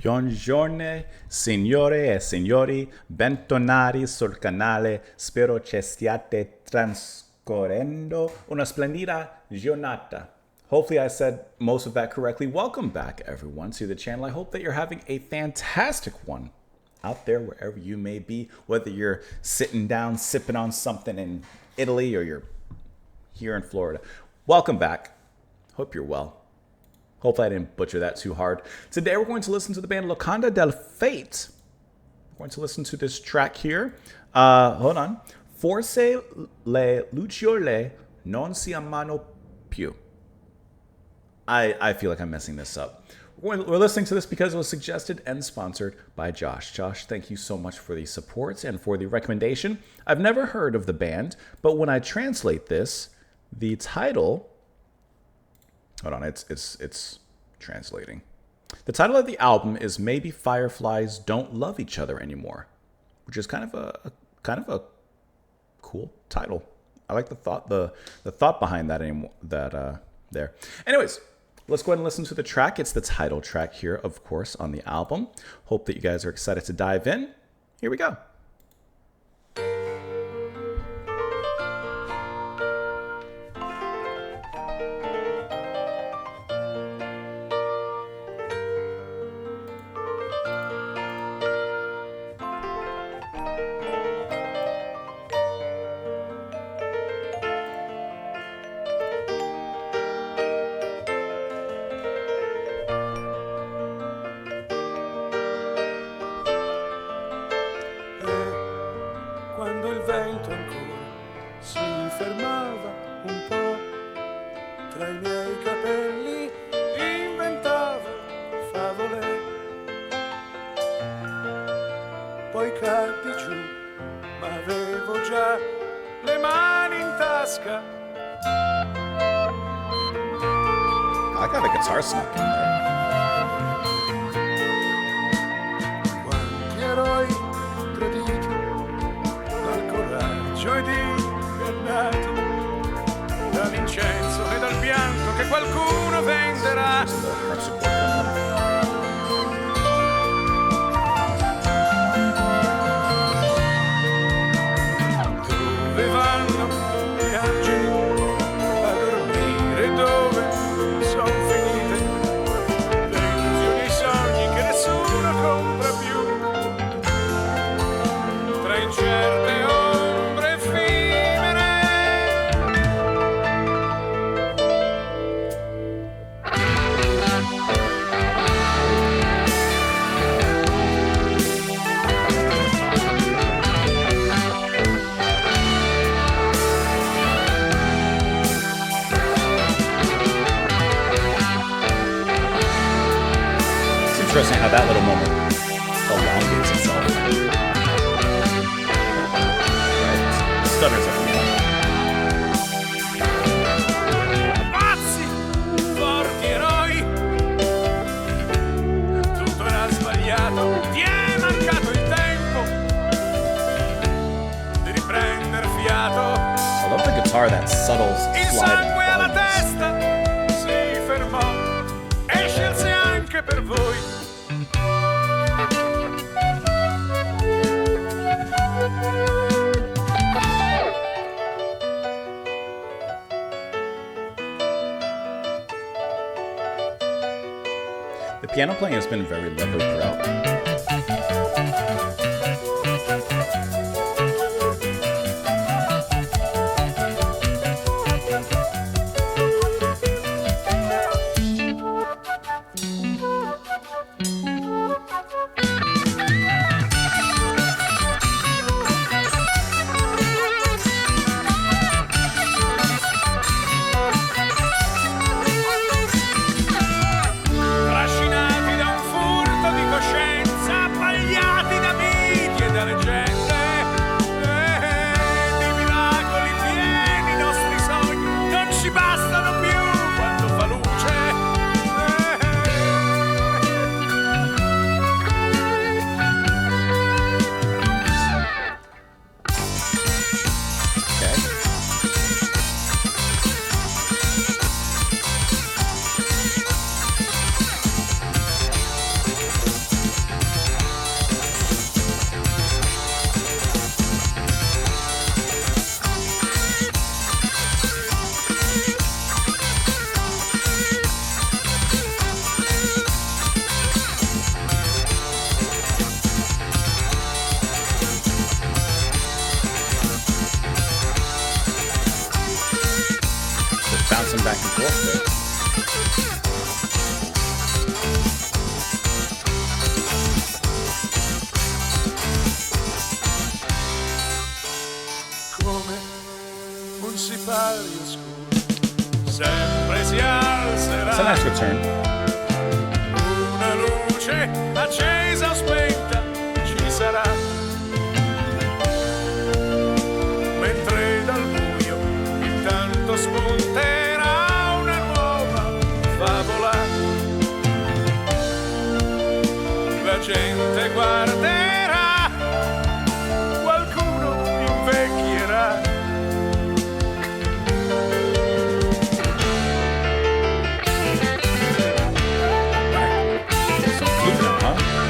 Buongiorno, signore e signori, bentornati sul canale. Spero che stiate trascorrendo una splendida giornata. Hopefully I said most of that correctly. Welcome back, everyone, to the channel. I hope that you're having a fantastic one out there, wherever you may be, whether you're sitting down, sipping on something in Italy, or you're here in Florida. Welcome back. Hope you're well. Hopefully I didn't butcher that too hard. Today we're going to listen to the band Locanda Del Fate. We're going to listen to this track here. Hold on. Forse le Lucciole non si amano più. I feel like I'm messing this up. We're listening to this because it was suggested and sponsored by Josh. Josh, thank you so much for the support and for the recommendation. I've never heard of the band, but when I translate this, the title... Hold on, it's translating. The title of the album is "Maybe Fireflies Don't Love Each Other Anymore," which is kind of a cool title. I like the thought behind that there. Anyways, let's go ahead and listen to the track. It's the title track here, of course, on the album. Hope that you guys are excited to dive in. Here we go. Quando il vento ancora si fermava un po', tra i miei capelli inventava favole. Poi caddi giù, ma avevo già le mani in tasca. I got a guitar snuck in there. Quanti eroi traditi dal coraggio ed ingannati, dall'incenso e dal pianto che qualcuno venderà. Dove vanno gli angeli a dormire, dove sono finite le illusioni e i sogni che nessuno compra più, tra incerte ombre effimere. It's interesting how that little moment elongates itself. Right? Stutters everything. Pazzi, forti eroi, tutto era sbagliato, ti è mancato il tempo di riprendere fiato. I love the guitar, that subtle Il slide sangue alla in testa si fermò e scelse anche per voi. The piano playing has been very lovely throughout. Trascinati da un furto di coscienza, turn. Una luce accesa o spenta ci sarà, mentre dal buio intanto spunterà una nuova favola. La gente guarderà, qualcuno invecchierà.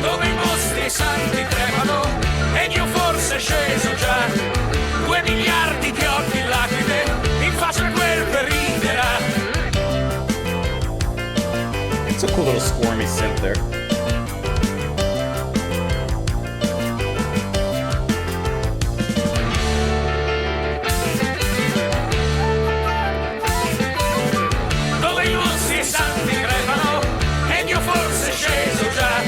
Dove i mostri santi tremano ed io forse sceso già, 2 miliardi di occhi in lacrime in faccia a quel che riderà. It's a cool little squirmy synth there. Dove i mostri santi tremano ed io forse sceso già,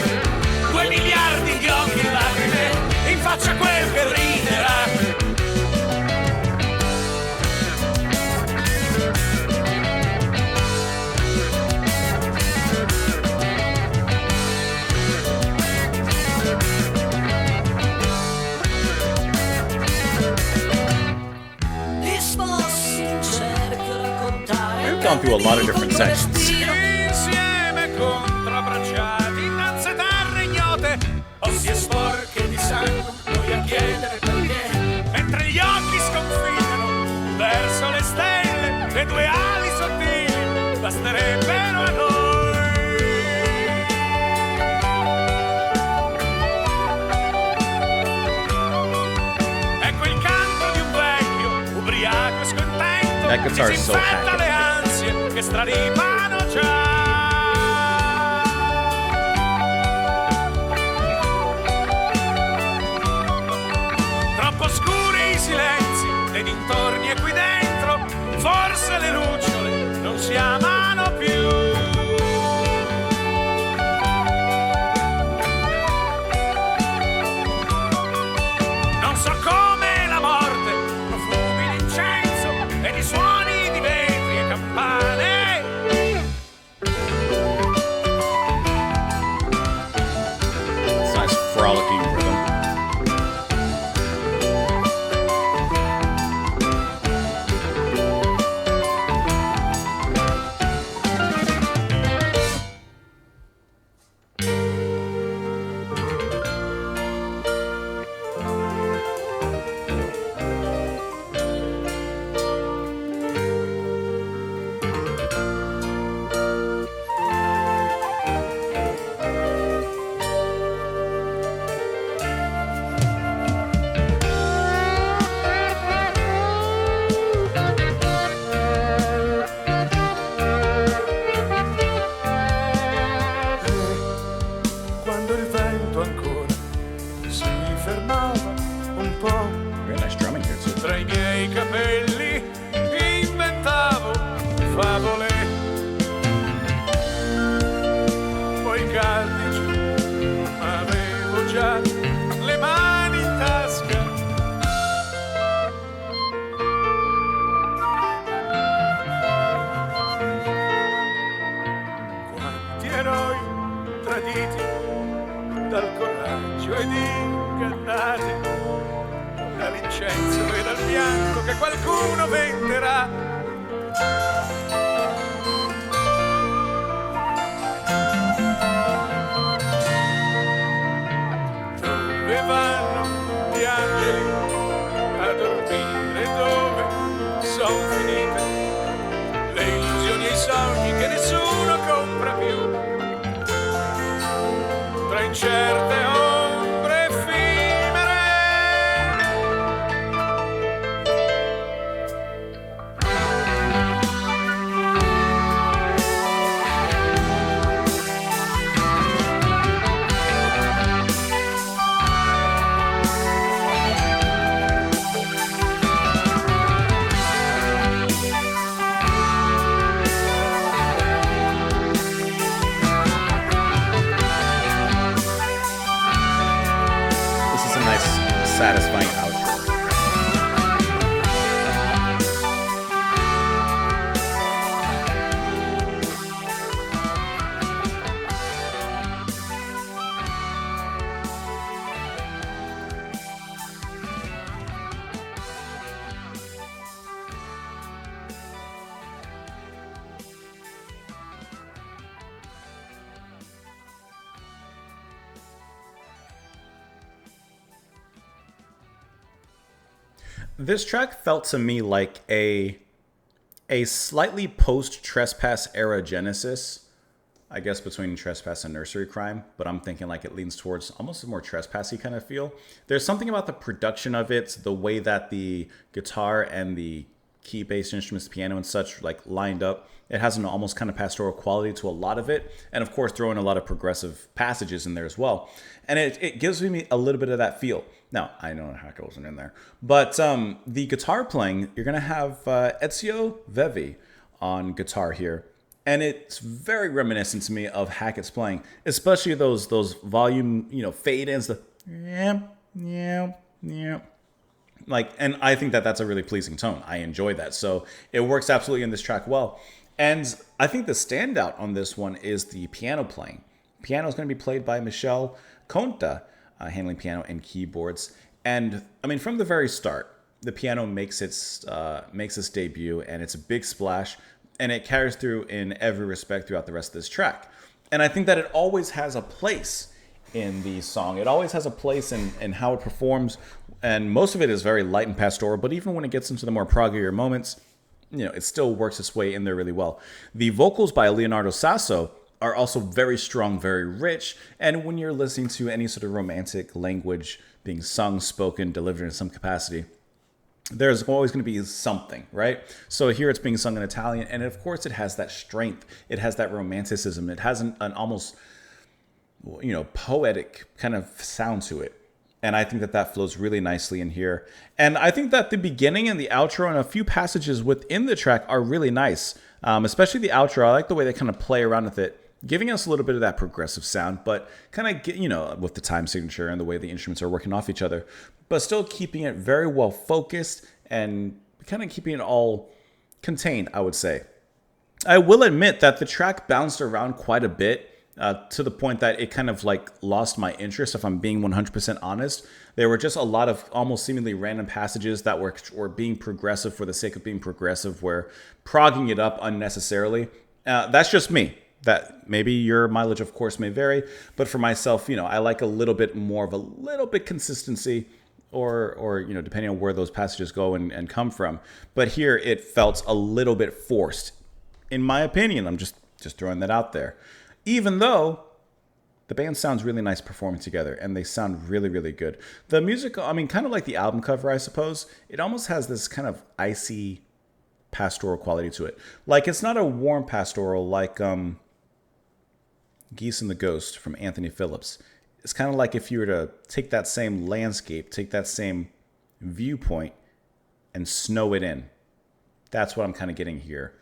2 miliardi di occhi in lacrime in faccia a quel che riderà. We've gone through a lot of different sections. Insieme contrabbracciati in danze terre ignote, ossie sporche di sangue, noi a chiedere perché, mentre gli occhi sconfinano verso le stelle, le 2 ali sottili basterebbero a noi. Ecco il canto di un vecchio ubriaco e scontento, That guitar is so disinfetta hacky. le ansie che straripano già. Troppo scuri i silenzi dei dintorni e qui dentro forse le lucciole non si amano più. Non so come la morte profumi l'incenso ed i suoni di vetri e campane. It's nice frolicking rhythm. Quando il vento ancora si fermava un po', Very nice drumming here too. tra i miei capelli inventavo favole. Poi caldi giù, avevo già le mani in tasca. Quanti eroi traditi dal coraggio ed ingannati, dall'incenso e dal bianco che qualcuno venderà. Dove vanno gli angeli a dormire, dove son finite le illusioni e i sogni che nessuno compra più, tra incerte ombre effimere. satisfying outro. This track felt to me like a slightly post-Trespass era Genesis. I guess between Trespass and Nursery Crime, but I'm thinking like it leans towards almost a more Trespassy kind of feel. There's something about the production of it, the way that the guitar and the key-based instruments, piano and such, like lined up. It has an almost kind of pastoral quality to a lot of it, and of course throwing a lot of progressive passages in there as well. And it gives me a little bit of that feel. Now, I know Haka wasn't in there, but the guitar playing, you're gonna have Ezio Vevi on guitar here. And it's very reminiscent to me of Hackett's playing, especially those volume, fade ins, the yeah. Like, and I think that that's a really pleasing tone. I enjoy that. So it works absolutely in this track well. And I think the standout on this one is the piano playing. Piano is going to be played by Michelle Conta, handling piano and keyboards. And I mean, from the very start, the piano makes its debut, and it's a big splash. And it carries through in every respect throughout the rest of this track. And I think that it always has a place in the song. It always has a place in how it performs. And most of it is very light and pastoral. But even when it gets into the more proggier moments, it still works its way in there really well. The vocals by Leonardo Sasso are also very strong, very rich. And when you're listening to any sort of romantic language being sung, spoken, delivered in some capacity, there's always going to be something, right? So here it's being sung in Italian, and of course it has that strength. It has that romanticism. It has an almost, poetic kind of sound to it. And I think that flows really nicely in here. And I think that the beginning and the outro and a few passages within the track are really nice, especially the outro. I like the way they kind of play around with it, giving us a little bit of that progressive sound, but kind of get, with the time signature and the way the instruments are working off each other, but still keeping it very well focused and kind of keeping it all contained, I would say. I will admit that the track bounced around quite a bit, to the point that it kind of like lost my interest, if I'm being 100% honest. There were just a lot of almost seemingly random passages that were being progressive for the sake of being progressive, where progging it up unnecessarily. That's just me. That maybe your mileage, of course, may vary, but for myself, I like a little bit more of a little bit consistency, or depending on where those passages go and come from. But here it felt a little bit forced, in my opinion. I'm just throwing that out there. Even though the band sounds really nice performing together, and they sound really, really good. The music, kind of like the album cover, I suppose. It almost has this kind of icy pastoral quality to it. Like, it's not a warm pastoral like Geese and the Ghost from Anthony Phillips. It's kind of like if you were to take that same landscape, take that same viewpoint, and snow it in. That's what I'm kind of getting here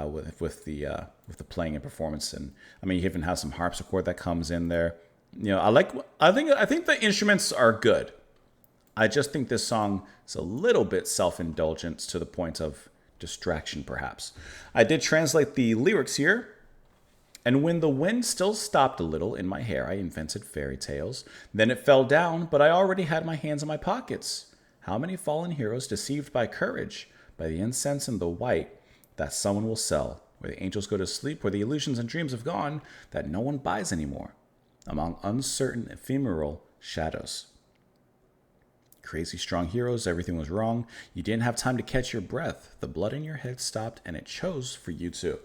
with the playing and performance. And you even have some harpsichord that comes in there. I think the instruments are good. I just think this song is a little bit self-indulgent to the point of distraction, perhaps. I did translate the lyrics here. And when the wind still stopped a little in my hair, I invented fairy tales. Then it fell down, but I already had my hands in my pockets. How many fallen heroes deceived by courage, by the incense and the white, that someone will sell, where the angels go to sleep, where the illusions and dreams have gone, that no one buys anymore, among uncertain ephemeral shadows. Crazy strong heroes, everything was wrong. You didn't have time to catch your breath. The blood in your head stopped, and it chose for you too.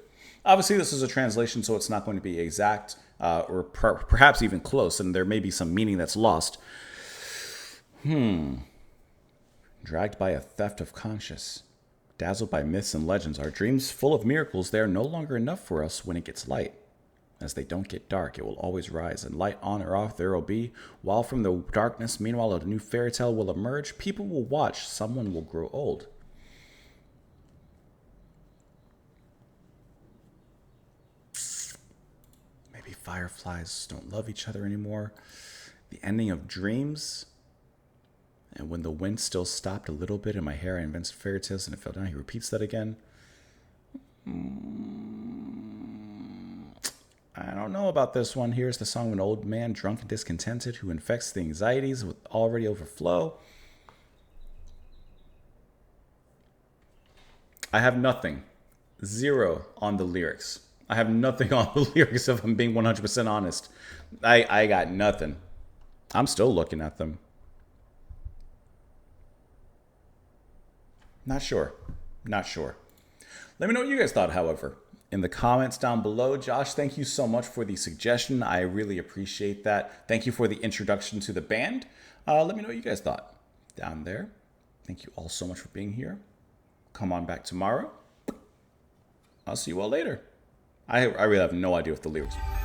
Obviously, this is a translation, so it's not going to be exact, or perhaps even close, and there may be some meaning that's lost. Dragged by a theft of conscience, dazzled by myths and legends, our dreams full of miracles, they are no longer enough for us when it gets light. As they don't get dark, it will always rise, and light on or off there will be, while from the darkness, meanwhile, a new fairy tale will emerge. People will watch, someone will grow old. Fireflies don't love each other anymore. The ending of dreams. And when the wind still stopped a little bit in my hair, I invented fairy tales and it fell down. He repeats that again. I don't know about this one. Here's the song of an old man, drunk and discontented, who infects the anxieties with already overflow. I have nothing. Zero on the lyrics. I have nothing on the lyrics, if I'm being 100% honest. I got nothing. I'm still looking at them. Not sure. Not sure. Let me know what you guys thought, however, in the comments down below. Josh, thank you so much for the suggestion. I really appreciate that. Thank you for the introduction to the band. Let me know what you guys thought down there. Thank you all so much for being here. Come on back tomorrow. I'll see you all later. I really have no idea what the lyrics are.